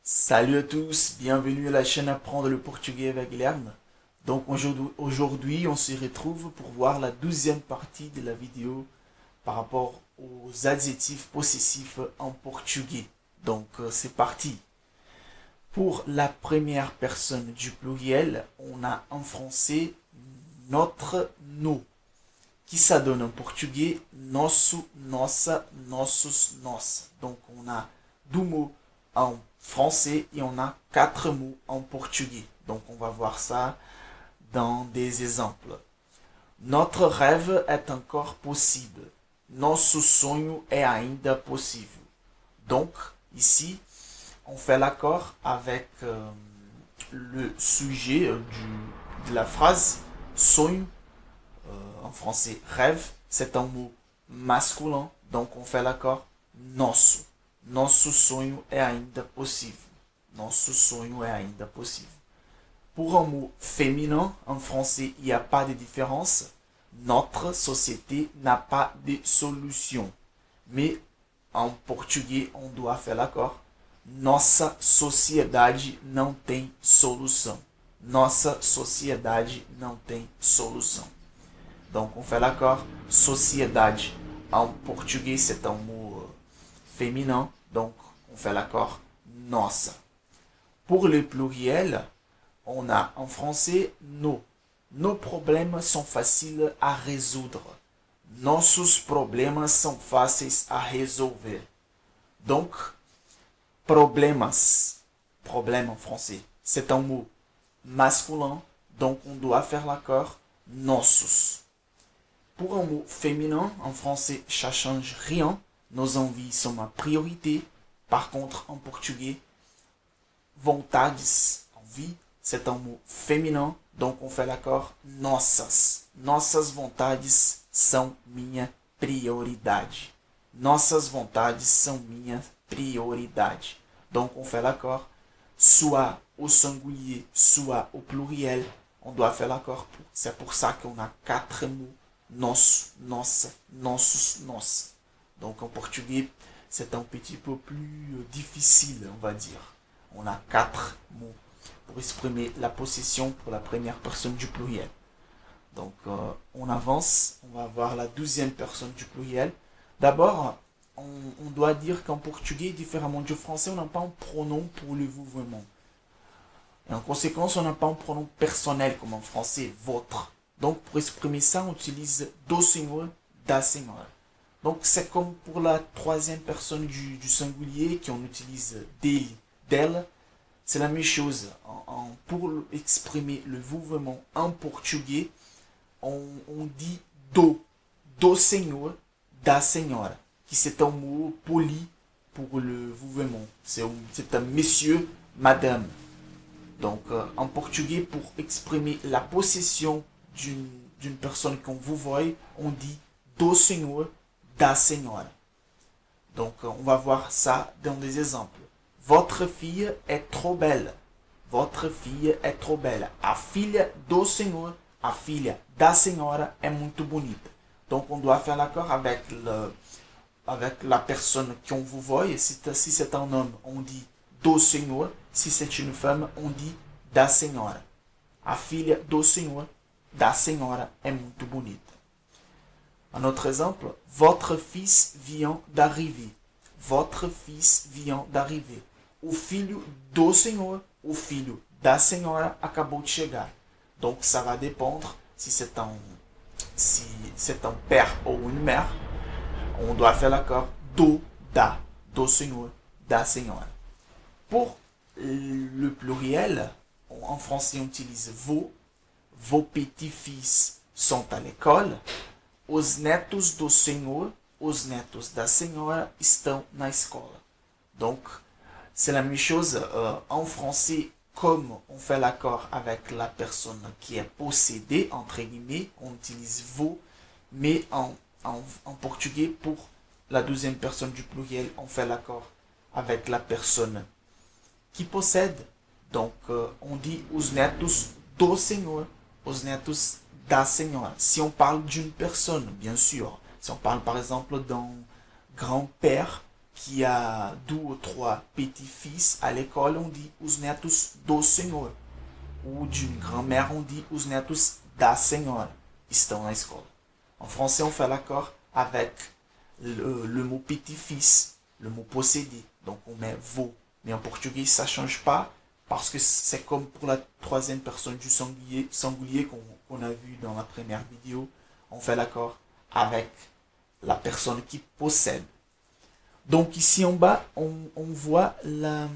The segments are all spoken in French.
Salut à tous, bienvenue à la chaîne Apprendre le portugais avec Guilherme. Donc aujourd'hui, on se retrouve pour voir la 12e partie de la vidéo par rapport aux adjectifs possessifs en portugais. Donc c'est parti. Pour la première personne du pluriel, on a en français notre, nos, qui ça donne en portugais nosso, nossa, nossos, nossa. Donc on a 2 mots en français et on a 4 mots en portugais. Donc on va voir ça dans des exemples. Notre rêve est encore possible. Nosso sonho é ainda possível. Donc ici, on fait l'accord avec le sujet de la phrase sonho, en français rêve, c'est un mot masculin, donc on fait l'accord nosso. Nosso sonho é ainda possível. Nosso sonho é ainda possível. Pour un mot féminin, en français, il n'y a pas de différence. Notre société n'a pas de solution. Mais en portugais, on doit faire l'accord. Nossa sociedade não tem solução. Nossa sociedade não tem solução. Donc on fait l'accord. Sociedade, en portugais, c'est un mot féminin, donc on fait l'accord nossa. Pour le pluriel, on a en français nos. Nos problèmes sont faciles à résoudre. Nossos problemas são fáceis a resolver. Donc, problemas, problème en français, c'est un mot masculin, donc on doit faire l'accord nossos. Pour un mot féminin, en français, ça change rien. Nos envies sont ma priorité. Par contre, en portugais, vontades, envie, c'est un mot féminin. Donc, on fait l'accord nossas. Nossas vontades são minha prioridade. Nossas vontades são minha prioridade. Donc, on fait l'accord soit au singulier, soit au pluriel. On doit faire l'accord. C'est pour ça qu'on a 4 mots. Nosso, nossa, nossos, nossa. Donc en portugais, c'est un petit peu plus difficile, on va dire. On a 4 mots pour exprimer la possession pour la première personne du pluriel. Donc on avance, on va voir la 12e personne du pluriel. D'abord, on doit dire qu'en portugais, différemment du français, on n'a pas un pronom pour le vouvoiement. Et en conséquence, on n'a pas un pronom personnel comme en français, votre. Donc pour exprimer ça, on utilise do senhor, da senhora. Donc c'est comme pour la 3e personne du singulier qui on utilise dele, d'elle. C'est la même chose. Pour exprimer le vouvoiement en portugais, on dit do senhor, da senhora, qui c'est un mot poli pour le vouvoiement. C'est un monsieur, madame. Donc en portugais, pour exprimer la possession d'une personne qu'on vous voit, on dit do senhor, da senhora. Donc on va voir ça dans des exemples. Votre fille est trop belle. Votre fille est trop belle. A filha do senhor, a filha da senhora é muito bonita. Donc on doit faire l'accord avec la personne qu'on vous voit. Si c'est un homme, on dit do senhor. Si c'est une femme, on dit da senhora. A filha do senhor, da senhora é muito bonita. Un autre exemple, votre fils vient d'arriver. Votre fils vient d'arriver. O filho do senhor, o filho da senhora acabou de chegar. Donc ça va dépendre si c'est un père ou une mère. On doit faire l'accord do senhor, da senhora. Pour le pluriel, en français on utilise vos petits-fils sont à l'école. Os netos do senhor, os netos da senhora estão na escola. Donc, c'est la même chose en français, comme on fait l'accord avec la personne qui est possédée, entre guillemets, on utilise vos, mais en portugais, pour la 12e personne du pluriel, on fait l'accord avec la personne qui possède. Donc, on dit os netos do senhor, os netos da senhora. Si on parle d'une personne, bien sûr. Si on parle par exemple d'un grand-père, qui a 2 ou 3 petits-fils à l'école, on dit os netos do senhor. Ou d'une grand-mère, on dit os netos da senhora estão na escola. En français, on fait l'accord avec le mot petit-fils, le mot possédé. Donc, on met vos. Mais en portugais, ça ne change pas parce que c'est comme pour la troisième personne du singulier qu'on a vu dans la première vidéo. On fait l'accord avec la personne qui possède. Donc, ici en bas, on voit la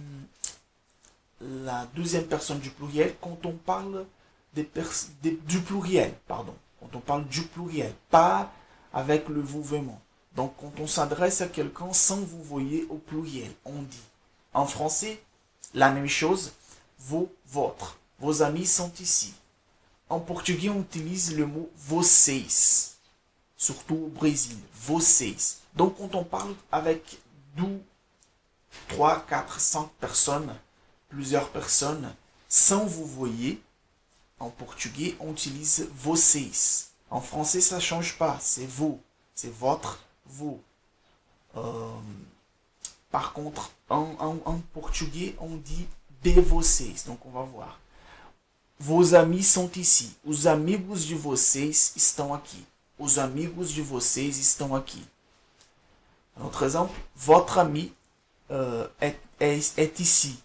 deuxième personne du pluriel quand on parle du pluriel, pardon. Quand on parle du pluriel, pas avec le vouvoiement. Donc, quand on s'adresse à quelqu'un sans vous voyez au pluriel, on dit. En français, la même chose, vos, votre. Vos amis sont ici. En portugais, on utilise le mot vocês. Surtout au Brésil, vocês. Donc, quand on parle avec 2, 3, 4, 5 personnes, plusieurs personnes, sans vous voyez, en portugais, on utilise vocês. En français, ça ne change pas. C'est vous. C'est votre, vous. Par contre, en portugais, on dit de vocês. Donc, on va voir. Vos amis sont ici. Os amigos de vocês estão aqui. Os amigos de vocês estão aqui. Un autre exemple, votre ami est ici.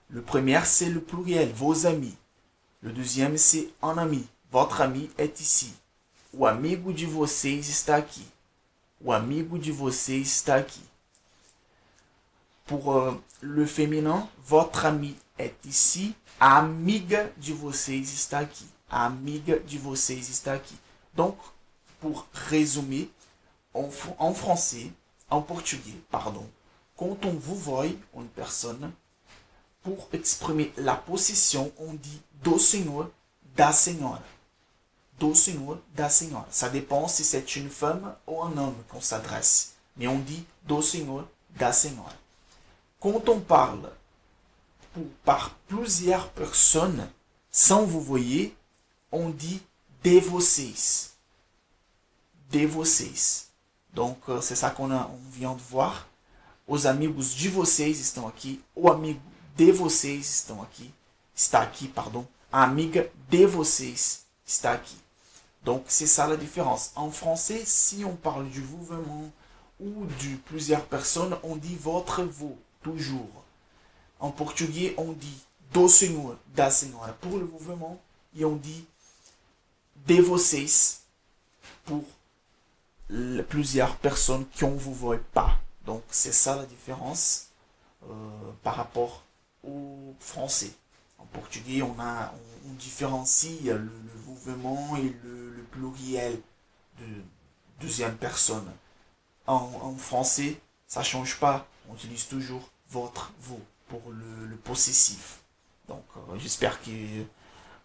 Le premier, c'est le pluriel, vos amis. Le deuxième, c'est un ami. Votre ami est ici. O amigo de vocês está aqui. O amigo de vocês está aqui. Pour le féminin, votre ami est ici. A amiga de vocês está aqui. A amiga de vocês está aqui. Donc, pour résumer, en français, en portugais, pardon, quand on vous voit une personne, pour exprimer la possession, on dit do senhor, da senhora. Do senhor, da senhora. Ça dépend si c'est une femme ou un homme qu'on s'adresse. Mais on dit do senhor, da senhora. Quand on parle par plusieurs personnes, sans vous voyez, on dit de vocês. De vocês. Donc, c'est ça on vient de voir. Os amigos de vocês estão aqui. O amigo de vocês está aqui, pardon. A amiga de vocês está aqui. Donc, c'est ça la différence. En français, si on parle du vouvoiement ou de plusieurs personnes, on dit votre, vous, toujours. En portugais, on dit do senhor, da senhora pour le vouvoiement et on dit de vocês pour plusieurs personnes qui ne vous voient pas. Donc, c'est ça la différence par rapport au français. En portugais, on différencie le vouvoiement et le pluriel de deuxième personne. En français, ça ne change pas. On utilise toujours votre, vous pour le possessif. Donc, j'espère que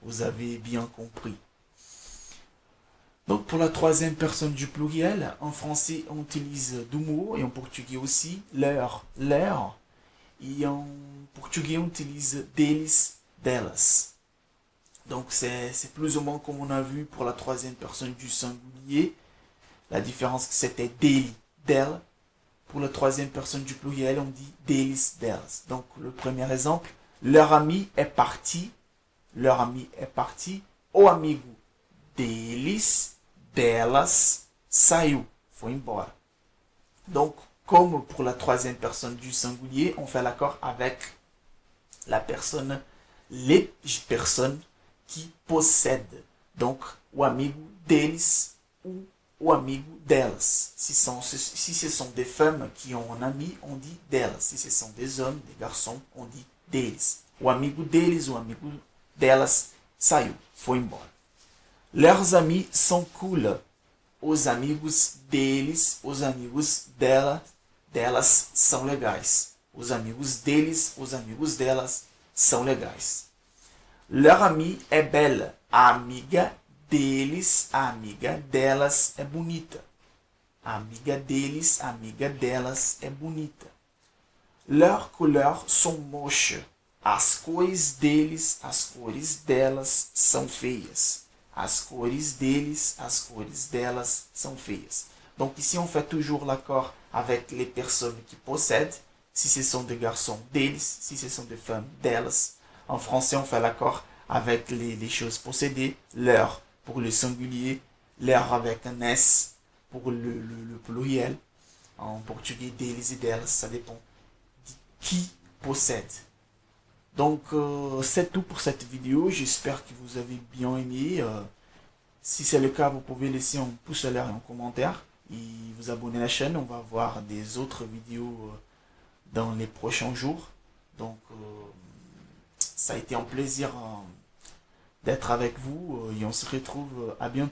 vous avez bien compris. Donc, pour la troisième personne du pluriel, en français, on utilise do mot, et en portugais aussi, leur. Et en portugais, on utilise deles, delas. Donc, c'est plus ou moins comme on a vu pour la troisième personne du singulier. La différence, c'était dele, d'elle. Pour la troisième personne du pluriel, on dit deles, delas. Donc, le premier exemple, leur ami est parti. Leur ami est parti. O amigo deles, delas, saiu, foi embora. Donc, comme pour la troisième personne du singulier, on fait l'accord avec la personne, les personnes qui possèdent. Donc, o amigo deles ou o amigo delas. Si ce sont des femmes qui ont un ami, on dit delas. Si ce sont des hommes, des garçons, on dit deles. O amigo deles, o amigo delas, saiu, foi embora. Leurs amis sont cool. Os amigos deles, os amigos delas são legais. Os amigos deles, os amigos delas são legais. Leur ami é belle. A amiga deles, a amiga delas é bonita. A amiga deles, a amiga delas é bonita. Leurs couleurs sont moches. As cores deles, as cores delas são feias. As cores deles, as cores delas são feias. Donc ici, on fait toujours l'accord avec les personnes qui possèdent. Si ce sont des garçons, d'elles. Si ce sont des femmes, d'elles. En français, on fait l'accord avec les choses possédées. Leur pour le singulier. Leur avec un S pour le pluriel. En portugais, d'elles et d'elles, ça dépend de qui possède. Donc, c'est tout pour cette vidéo. J'espère que vous avez bien aimé. Si c'est le cas, vous pouvez laisser un pouce en l'air et un commentaire. Et vous abonner à la chaîne. On va voir des autres vidéos dans les prochains jours. Donc, ça a été un plaisir d'être avec vous. Et on se retrouve à bientôt.